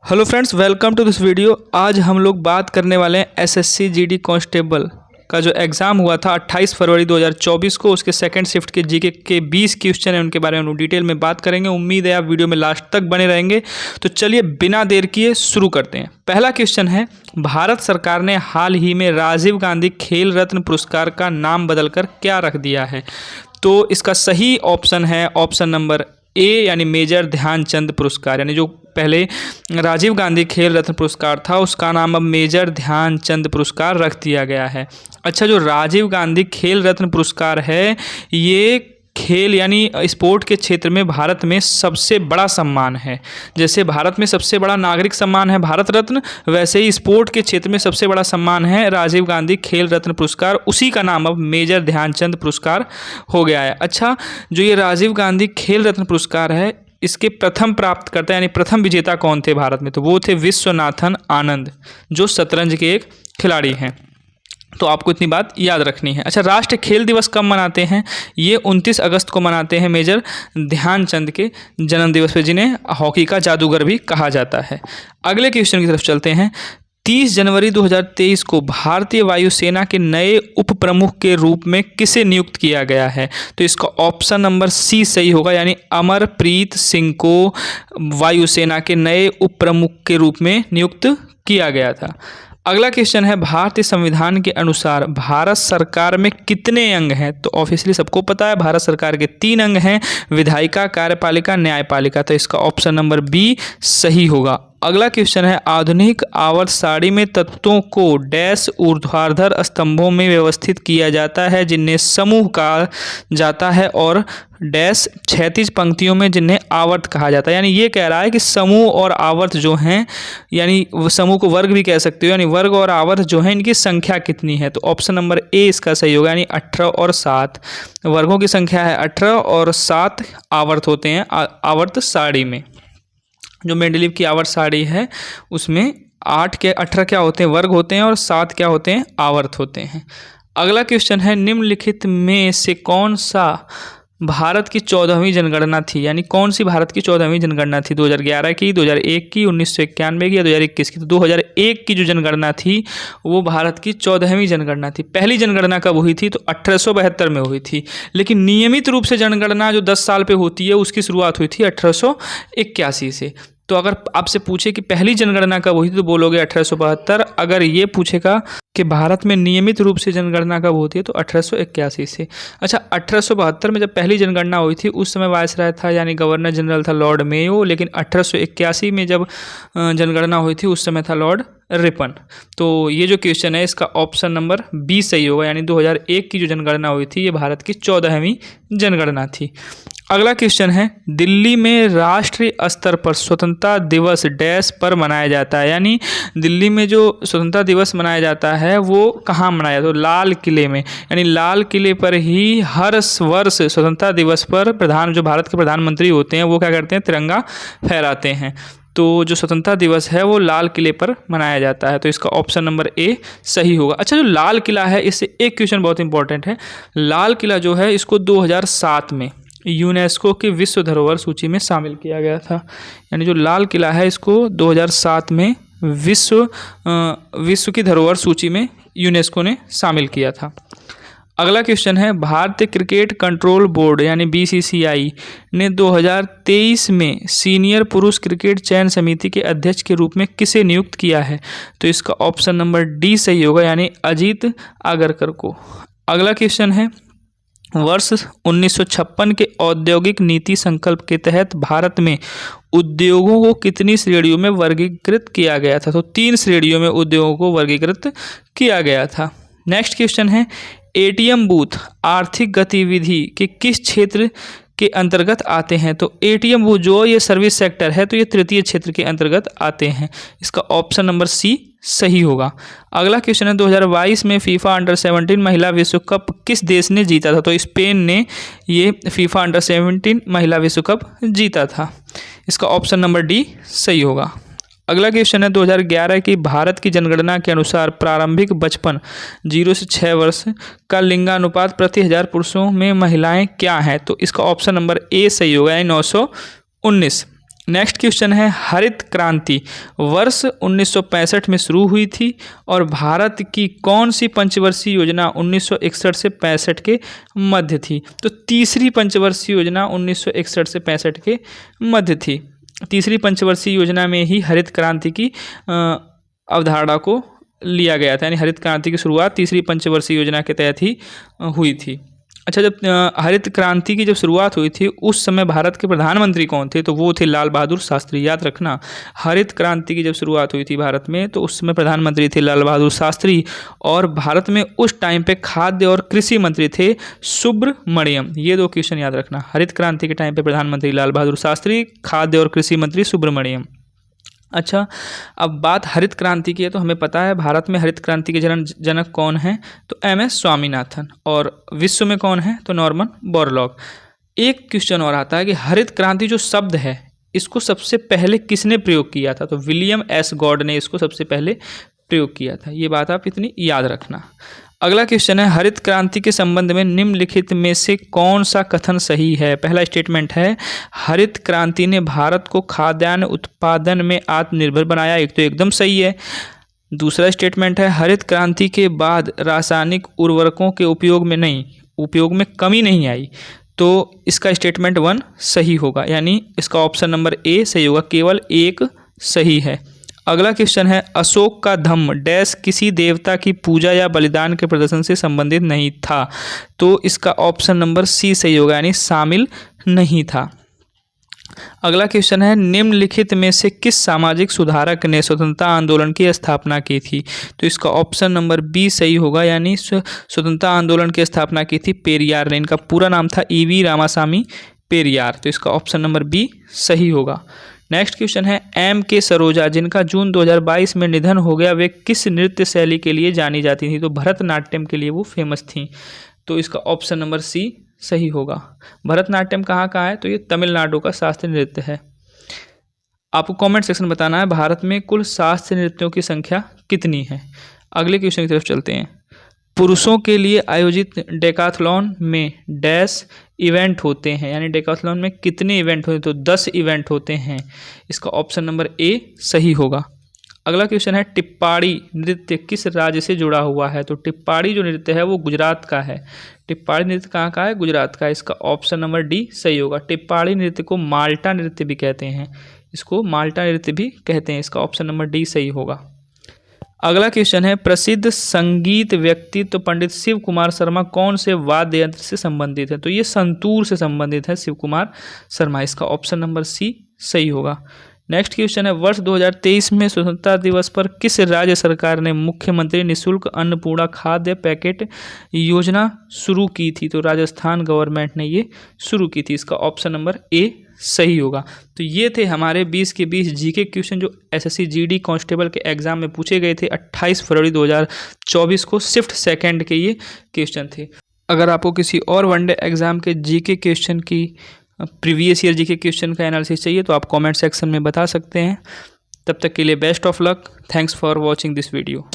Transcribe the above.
Hello friends, welcome to this video. आज हम लोग बात करने वाले हैं एसएससी जीडी कांस्टेबल का जो एग्ज़ाम हुआ था 28 फरवरी 2024 को, उसके सेकंड शिफ्ट के जीके के 20 क्वेश्चन हैं, उनके बारे में हम डिटेल में बात करेंगे। उम्मीद है आप वीडियो में लास्ट तक बने रहेंगे। तो चलिए बिना देर किए शुरू करते हैं। पहला क्वेश्चन है, भारत सरकार ने हाल ही में राजीव गांधी खेल रत्न पुरस्कार का नाम बदलकर क्या रख दिया है? तो इसका सही ऑप्शन है ऑप्शन नंबर ए, यानी मेजर ध्यानचंद पुरस्कार। यानी जो पहले राजीव गांधी खेल रत्न पुरस्कार था उसका नाम अब मेजर ध्यानचंद पुरस्कार रख दिया गया है। अच्छा, जो राजीव गांधी खेल रत्न पुरस्कार है ये खेल यानी स्पोर्ट के क्षेत्र में भारत में सबसे बड़ा सम्मान है। जैसे भारत में सबसे बड़ा नागरिक सम्मान है भारत रत्न, वैसे ही स्पोर्ट के क्षेत्र में सबसे बड़ा सम्मान है राजीव गांधी खेल रत्न पुरस्कार। उसी का नाम अब मेजर ध्यानचंद पुरस्कार हो गया है। अच्छा, जो ये राजीव गांधी खेल रत्न पुरस्कार है इसके प्रथम प्राप्तकर्ता यानी प्रथम विजेता कौन थे भारत में? तो वो थे विश्वनाथन आनंद, जो शतरंज के एक खिलाड़ी हैं। तो आपको इतनी बात याद रखनी है। अच्छा, राष्ट्रीय खेल दिवस कब मनाते हैं? ये 29 अगस्त को मनाते हैं, मेजर ध्यानचंद के जन्म दिवस पर, जिन्हें हॉकी का जादूगर भी कहा जाता है। अगले क्वेश्चन की तरफ चलते हैं। 30 जनवरी 2023 को भारतीय वायुसेना के नए उप प्रमुख के रूप में किसे नियुक्त किया गया है? तो इसका ऑप्शन नंबर सी सही होगा, यानी अमरप्रीत सिंह को वायुसेना के नए उप प्रमुख के रूप में नियुक्त किया गया था। अगला क्वेश्चन है, भारतीय संविधान के अनुसार भारत सरकार में कितने अंग हैं? तो ऑब्वियसली सबको पता है भारत सरकार के 3 अंग हैं, विधायिका, कार्यपालिका, न्यायपालिका। तो इसका ऑप्शन नंबर बी सही होगा। अगला क्वेश्चन है, आधुनिक आवर्त सारणी में तत्वों को डैश ऊर्ध्वाधर स्तंभों में व्यवस्थित किया जाता है जिन्हें समूह कहा जाता है, और डैश क्षैतिज पंक्तियों में जिन्हें आवर्त कहा जाता है। यानी ये कह रहा है कि समूह और आवर्त जो हैं, यानी समूह को वर्ग भी कह सकते हो, यानी वर्ग और आवर्त जो हैं इनकी संख्या कितनी है? तो ऑप्शन नंबर ए इसका सही होगा, यानी 18 और 7 वर्गों की संख्या है 18 और 7 आवर्त होते हैं आवर्त सारणी में। जो मेंडलीव की आवर्त सारणी है उसमें 8 के 18 क्या होते हैं? वर्ग होते हैं, और 7 क्या होते हैं? आवर्त होते हैं। अगला क्वेश्चन है, निम्नलिखित में से कौन सा भारत की 14वीं जनगणना थी? यानी कौन सी भारत की 14वीं जनगणना थी? 2011 की, 2001 की, 1991 की या 2021 की? तो 2001 की जो जनगणना थी वो भारत की 14वीं जनगणना थी। पहली जनगणना कब हुई थी? तो 1872 में हुई थी। लेकिन नियमित रूप से जनगणना जो 10 साल पे होती है उसकी शुरुआत हुई थी 1881 से। तो अगर आपसे पूछे कि पहली जनगणना कब हुई थी तो बोलोगे 1872। अगर ये पूछेगा कि भारत में नियमित रूप से जनगणना कब होती है तो 1881 से। अच्छा, 1872 में जब पहली जनगणना हुई थी उस समय वायसराय था यानी गवर्नर जनरल था लॉर्ड मेयो, लेकिन 1881 में जब जनगणना हुई थी उस समय था लॉर्ड रिपन। तो ये जो क्वेश्चन है इसका ऑप्शन नंबर बी सही होगा, यानी 2001 की जो जनगणना हुई थी ये भारत की 14वीं जनगणना थी। अगला क्वेश्चन है, दिल्ली में राष्ट्रीय स्तर पर स्वतंत्रता दिवस डैश पर मनाया जाता है? यानी दिल्ली में जो स्वतंत्रता दिवस मनाया जाता है वो कहाँ मनाया जाता है? तो लाल किले में, यानी लाल किले पर ही हर वर्ष स्वतंत्रता दिवस पर जो भारत के प्रधानमंत्री होते हैं वो क्या करते हैं? तिरंगा फहराते हैं। तो जो स्वतंत्रता दिवस है वो लाल किले पर मनाया जाता है। तो इसका ऑप्शन नंबर ए सही होगा। अच्छा, जो लाल किला है इससे एक क्वेश्चन बहुत इंपॉर्टेंट है। लाल किला जो है इसको 2007 में यूनेस्को की विश्व धरोहर सूची में शामिल किया गया था। यानी जो लाल किला है इसको 2007 में विश्व की धरोहर सूची में यूनेस्को ने शामिल किया था। अगला क्वेश्चन है, भारतीय क्रिकेट कंट्रोल बोर्ड यानी बीसीसीआई ने 2023 में सीनियर पुरुष क्रिकेट चयन समिति के अध्यक्ष के रूप में किसे नियुक्त किया है? तो इसका ऑप्शन नंबर डी सही होगा, यानी अजीत आगरकर को। अगला क्वेश्चन है, वर्ष 1956 के औद्योगिक नीति संकल्प के तहत भारत में उद्योगों को कितनी श्रेणियों में वर्गीकृत किया गया था? तो 3 श्रेणियों में उद्योगों को वर्गीकृत किया गया था। नेक्स्ट क्वेश्चन है, एटीएम बूथ आर्थिक गतिविधि के किस क्षेत्र के अंतर्गत आते हैं? तो एटीएम बूथ जो ये सर्विस सेक्टर है तो ये तृतीय क्षेत्र के अंतर्गत आते हैं। इसका ऑप्शन नंबर सी सही होगा। अगला क्वेश्चन है, 2022 में फीफा अंडर 17 महिला विश्व कप किस देश ने जीता था? तो स्पेन ने ये फीफा अंडर 17 महिला विश्व कप जीता था। इसका ऑप्शन नंबर डी सही होगा। अगला क्वेश्चन है, 2011 की भारत की जनगणना के अनुसार प्रारंभिक बचपन 0 से 6 वर्ष का लिंगानुपात प्रति 1000 पुरुषों में महिलाएं क्या हैं? तो इसका ऑप्शन नंबर ए सही होगा, यानी 919। नेक्स्ट क्वेश्चन है हरित क्रांति वर्ष 1965 में शुरू हुई थी और भारत की कौन सी पंचवर्षीय योजना 1961 से 65 के मध्य थी। तो तीसरी पंचवर्षीय योजना 1961 से 65 के मध्य थी। तीसरी पंचवर्षीय योजना में ही हरित क्रांति की अवधारणा को लिया गया था, यानी हरित क्रांति की शुरुआत तीसरी पंचवर्षीय योजना के तहत ही हुई थी। अच्छा, जब हरित क्रांति की जब शुरुआत हुई थी उस समय भारत के प्रधानमंत्री कौन थे? तो वो थे लाल बहादुर शास्त्री। याद रखना, हरित क्रांति की जब शुरुआत हुई थी भारत में तो उस समय प्रधानमंत्री थे लाल बहादुर शास्त्री, और भारत में उस टाइम पे खाद्य और कृषि मंत्री थे सुब्रमण्यम। ये दो क्वेश्चन याद रखना, हरित क्रांति के टाइम पे प्रधानमंत्री लाल बहादुर शास्त्री, खाद्य और कृषि मंत्री सुब्रमण्यम। अच्छा, अब बात हरित क्रांति की है तो हमें पता है भारत में हरित क्रांति के जनक कौन है? तो MS स्वामीनाथन। और विश्व में कौन है? तो नॉर्मन बोरलॉग। एक क्वेश्चन और आता है कि हरित क्रांति जो शब्द है इसको सबसे पहले किसने प्रयोग किया था? तो विलियम S गॉड ने इसको सबसे पहले प्रयोग किया था। ये बात आप इतनी याद रखना। अगला क्वेश्चन है हरित क्रांति के संबंध में निम्नलिखित में से कौन सा कथन सही है? पहला स्टेटमेंट है हरित क्रांति ने भारत को खाद्यान्न उत्पादन में आत्मनिर्भर बनाया। एक तो एकदम सही है। दूसरा स्टेटमेंट है हरित क्रांति के बाद रासायनिक उर्वरकों के उपयोग में कमी नहीं आई। तो इसका स्टेटमेंट 1 सही होगा, यानी इसका ऑप्शन नंबर A सही होगा, केवल एक सही है। अगला क्वेश्चन है अशोक का धम्म डैश किसी देवता की पूजा या बलिदान के प्रदर्शन से संबंधित नहीं था। तो इसका ऑप्शन नंबर C सही होगा, यानी शामिल नहीं था। अगला क्वेश्चन है निम्नलिखित में से किस सामाजिक सुधारक ने स्वतंत्रता आंदोलन की स्थापना की थी? तो इसका ऑप्शन नंबर B सही होगा, यानी स्वतंत्रता आंदोलन की स्थापना की थी पेरियार ने। इनका पूरा नाम था EV रामासामी पेरियार। तो इसका ऑप्शन नंबर B सही होगा। नेक्स्ट क्वेश्चन है M.K. सरोजा जिनका जून 2022 में निधन हो गया, वे किस नृत्य शैली के लिए जानी जाती थी? तो भरतनाट्यम के लिए वो फेमस थी। तो इसका ऑप्शन नंबर C सही होगा। भरतनाट्यम कहाँ का है? तो ये तमिलनाडु का शास्त्रीय नृत्य है। आपको कमेंट सेक्शन बताना है भारत में कुल शास्त्रीय नृत्यों की संख्या कितनी है। अगले क्वेश्चन की तरफ चलते हैं। पुरुषों के लिए आयोजित डेकाथलॉन में डैश इवेंट होते हैं, यानी डेकाथलॉन में कितने इवेंट होते हैं? तो 10 इवेंट होते हैं। इसका ऑप्शन नंबर A सही होगा। अगला क्वेश्चन है टिप्पाड़ी नृत्य किस राज्य से जुड़ा हुआ है? तो टिप्पाड़ी जो नृत्य है वो गुजरात का है। टिप्पाड़ी नृत्य कहाँ का है? गुजरात का। इसका ऑप्शन नंबर D सही होगा। टिप्पाड़ी नृत्य को माल्टा नृत्य भी कहते हैं, इसको माल्टा नृत्य भी कहते हैं। इसका ऑप्शन नंबर D सही होगा। अगला क्वेश्चन है प्रसिद्ध संगीत व्यक्तित्व पंडित शिव कुमार शर्मा कौन से वाद्य यंत्र से संबंधित है? तो ये संतूर से संबंधित है शिव कुमार शर्मा। इसका ऑप्शन नंबर C सही होगा। नेक्स्ट क्वेश्चन है वर्ष 2023 में स्वतंत्रता दिवस पर किस राज्य सरकार ने मुख्यमंत्री निःशुल्क अन्नपूर्णा खाद्य पैकेट योजना शुरू की थी? तो राजस्थान गवर्नमेंट ने ये शुरू की थी। इसका ऑप्शन नंबर A सही होगा। तो ये थे हमारे 20 के 20 जीके क्वेश्चन जो SSC GD कांस्टेबल के एग्जाम में पूछे गए थे 28 फरवरी 2024 को। शिफ्ट सेकंड के ये क्वेश्चन थे। अगर आपको किसी और वनडे एग्जाम के जीके क्वेश्चन की प्रीवियस ईयर जीके क्वेश्चन का एनालिसिस चाहिए तो आप कमेंट सेक्शन में बता सकते हैं। तब तक के लिए best of luck. Thanks for watching this video.